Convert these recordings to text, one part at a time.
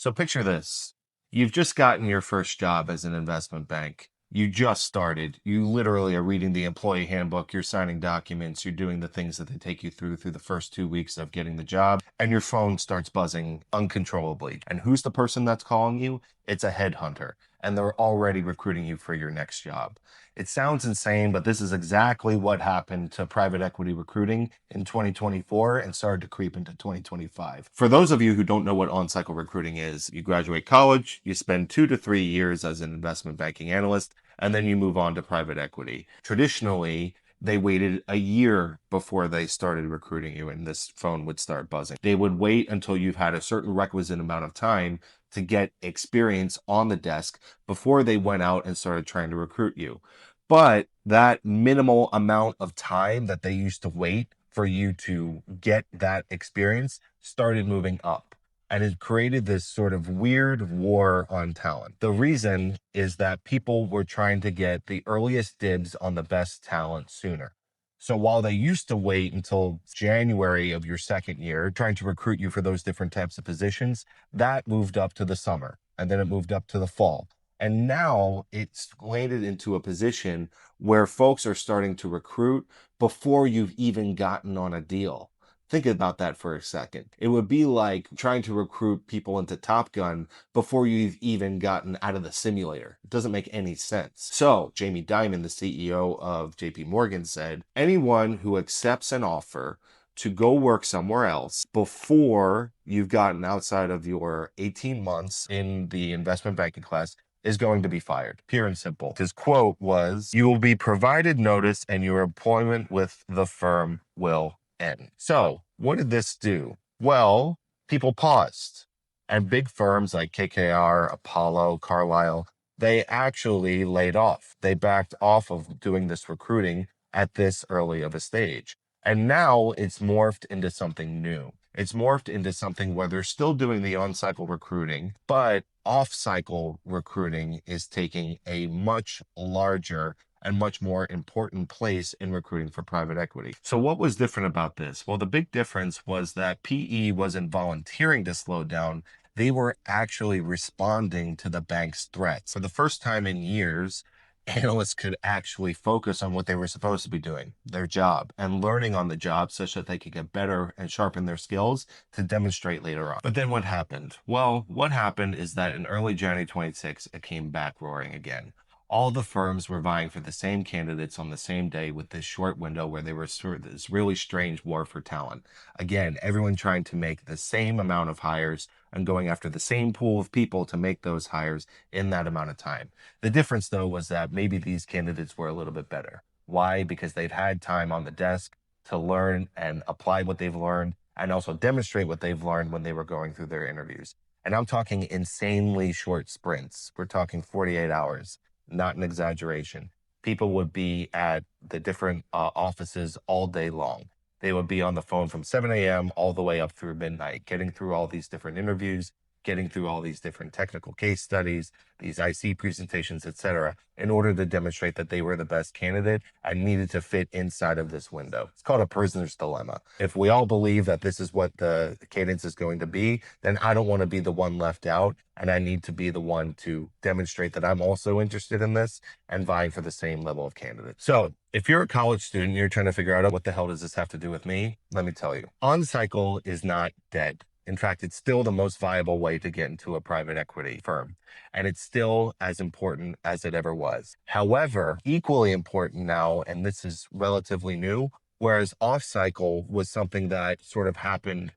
So picture this. You've just gotten your first job as an investment bank. You just started. You literally are reading the employee handbook, you're signing documents, you're doing the things that they take you through the first 2 weeks of getting the job, and your phone starts buzzing uncontrollably. And who's the person that's calling you? It's a headhunter, and they're already recruiting you for your next job. It sounds insane, but this is exactly what happened to private equity recruiting in 2024 and started to creep into 2025. For those of you who don't know what on-cycle recruiting is, you graduate college, you spend 2 to 3 years as an investment banking analyst, and then you move on to private equity. Traditionally, they waited a year before they started recruiting you and this phone would start buzzing. They would wait until you've had a certain requisite amount of time to get experience on the desk before they went out and started trying to recruit you. But that minimal amount of time that they used to wait for you to get that experience started moving up. And it created this sort of weird war on talent. The reason is that people were trying to get the earliest dibs on the best talent sooner. So while they used to wait until January of your second year trying to recruit you for those different types of positions, that moved up to the summer and then it moved up to the fall. And now it's landed into a position where folks are starting to recruit before you've even gotten on a deal. Think about that for a second. It would be like trying to recruit people into Top Gun before you've even gotten out of the simulator. It doesn't make any sense. So, Jamie Dimon, the CEO of JP Morgan, said, anyone who accepts an offer to go work somewhere else before you've gotten outside of your 18 months in the investment banking class is going to be fired. Pure and simple. His quote was, "You will be provided notice and your employment with the firm will end." So what did this do? Well, people paused. And big firms like KKR, Apollo, Carlyle, they actually laid off. They backed off of doing this recruiting at this early of a stage. And now it's morphed into something new. It's morphed into something where they're still doing the on-cycle recruiting, but off-cycle recruiting is taking a much larger and much more important place in recruiting for private equity. So what was different about this? Well, the big difference was that PE wasn't volunteering to slow down. They were actually responding to the bank's threats. For the first time in years, analysts could actually focus on what they were supposed to be doing, their job, and learning on the job such that they could get better and sharpen their skills to demonstrate later on. But then what happened? Well, what happened is that in early January 26, it came back roaring again. All the firms were vying for the same candidates on the same day with this short window where they were sort of this really strange war for talent. Again, everyone trying to make the same amount of hires and going after the same pool of people to make those hires in that amount of time. The difference, though, was that maybe these candidates were a little bit better. Why? Because they've had time on the desk to learn and apply what they've learned and also demonstrate what they've learned when they were going through their interviews. And I'm talking insanely short sprints. We're talking 48 hours, not an exaggeration. People would be at the different offices all day long. They would be on the phone from 7 a.m. all the way up through midnight, getting through all these different interviews, getting through all these different technical case studies, these IC presentations, etc., in order to demonstrate that they were the best candidate and needed to fit inside of this window. It's called a prisoner's dilemma. If we all believe that this is what the cadence is going to be, then I don't want to be the one left out, and I need to be the one to demonstrate that I'm also interested in this and vying for the same level of candidate. So if you're a college student, you're trying to figure out what the hell does this have to do with me? Let me tell you, on-cycle is not dead. In fact, it's still the most viable way to get into a private equity firm, and it's still as important as it ever was. However, equally important now, and this is relatively new, whereas off-cycle was something that sort of happened,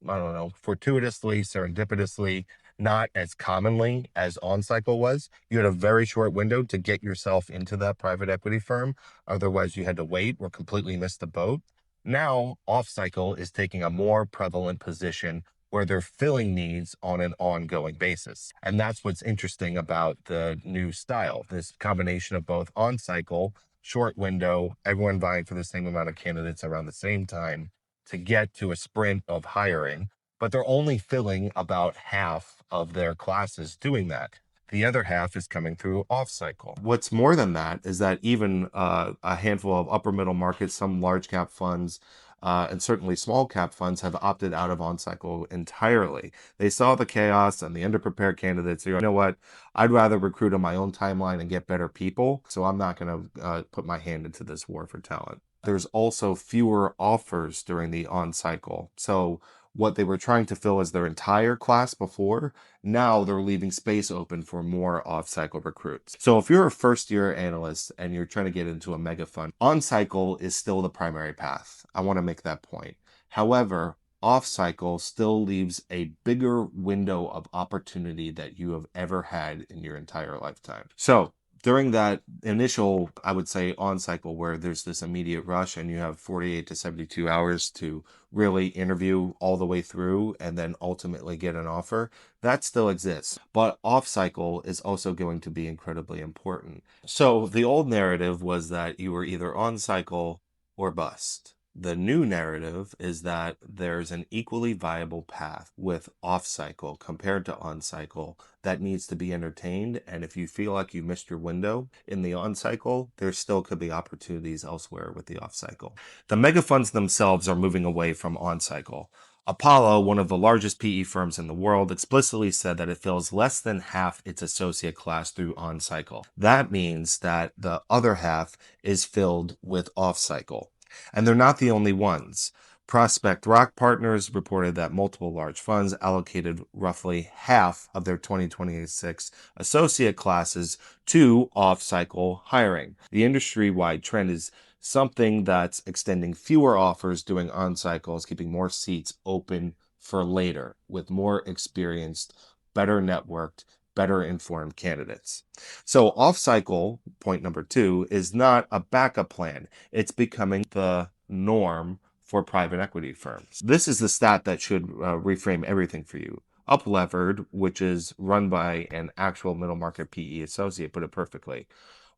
I don't know, fortuitously, serendipitously, not as commonly as on-cycle was. You had a very short window to get yourself into that private equity firm. Otherwise, you had to wait or completely miss the boat. Now, off-cycle is taking a more prevalent position where they're filling needs on an ongoing basis. And that's what's interesting about the new style, this combination of both on-cycle, short window, everyone vying for the same amount of candidates around the same time to get to a sprint of hiring, but they're only filling about half of their classes doing that. The other half is coming through off-cycle. What's more than that is that even a handful of upper middle markets, some large cap funds, and certainly small cap funds have opted out of on cycle entirely. They saw the chaos and the underprepared candidates. You know what? I'd rather recruit on my own timeline and get better people. So I'm not going to put my hand into this war for talent. There's also fewer offers during the on cycle. So what they were trying to fill as their entire class before, now they're leaving space open for more off-cycle recruits. So if you're a first-year analyst and you're trying to get into a mega fund, on-cycle is still the primary path. I want to make that point. However, off-cycle still leaves a bigger window of opportunity that you have ever had in your entire lifetime. So during that initial, I would say, on cycle where there's this immediate rush and you have 48 to 72 hours to really interview all the way through and then ultimately get an offer, that still exists. But off cycle is also going to be incredibly important. So the old narrative was that you were either on cycle or bust. The new narrative is that there's an equally viable path with off cycle compared to on cycle that needs to be entertained. And if you feel like you missed your window in the on cycle, there still could be opportunities elsewhere with the off cycle. The mega funds themselves are moving away from on cycle. Apollo, one of the largest PE firms in the world, explicitly said that it fills less than half its associate class through on cycle. That means that the other half is filled with off cycle. And they're not the only ones. Prospect Rock Partners reported that multiple large funds allocated roughly half of their 2026 associate classes to off-cycle hiring. The industry-wide trend is something that's extending fewer offers, doing on-cycles, keeping more seats open for later with more experienced, better networked, better informed candidates. So off-cycle, point number 2, is not a backup plan. It's becoming the norm for private equity firms. This is the stat that should reframe everything for you. Uplevered, which is run by an actual middle market PE associate, put it perfectly.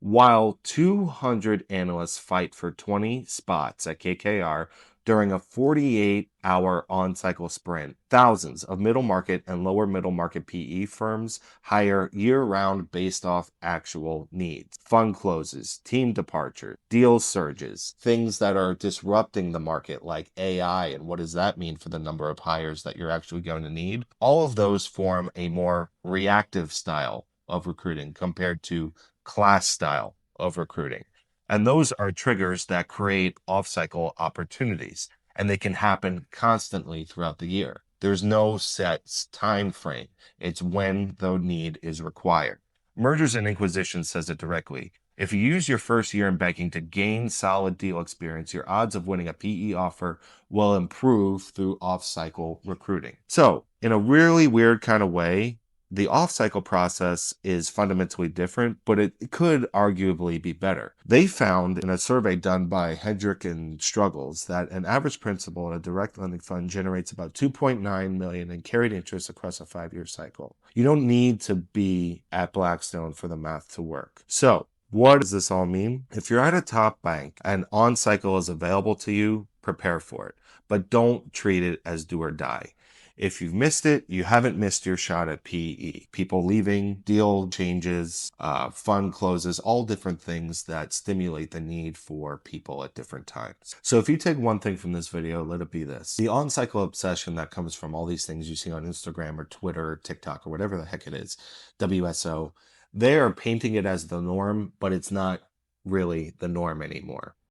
While 200 analysts fight for 20 spots at KKR during a 48-hour on-cycle sprint, thousands of middle market and lower middle market PE firms hire year-round based off actual needs. Fund closes, team departure, deal surges, things that are disrupting the market like AI and what does that mean for the number of hires that you're actually going to need. All of those form a more reactive style of recruiting compared to class style of recruiting. And those are triggers that create off-cycle opportunities, and they can happen constantly throughout the year. There's no set time frame. It's when the need is required. Mergers and Inquisition says it directly. If you use your first year in banking to gain solid deal experience, your odds of winning a PE offer will improve through off-cycle recruiting. So, in a really weird kind of way, the off-cycle process is fundamentally different, but it could arguably be better. They found in a survey done by Hedrick and Struggles that an average principal in a direct lending fund generates about 2.9 million in carried interest across a 5-year cycle. You don't need to be at Blackstone for the math to work. So, what does this all mean? If you're at a top bank and on cycle is available to you, prepare for it, but don't treat it as do or die. If you've missed it, you haven't missed your shot at PE. People leaving, deal changes, fund closes, all different things that stimulate the need for people at different times. So if you take one thing from this video, let it be this. The on-cycle obsession that comes from all these things you see on Instagram or Twitter or TikTok or whatever the heck it is, WSO, they are painting it as the norm, but it's not really the norm anymore.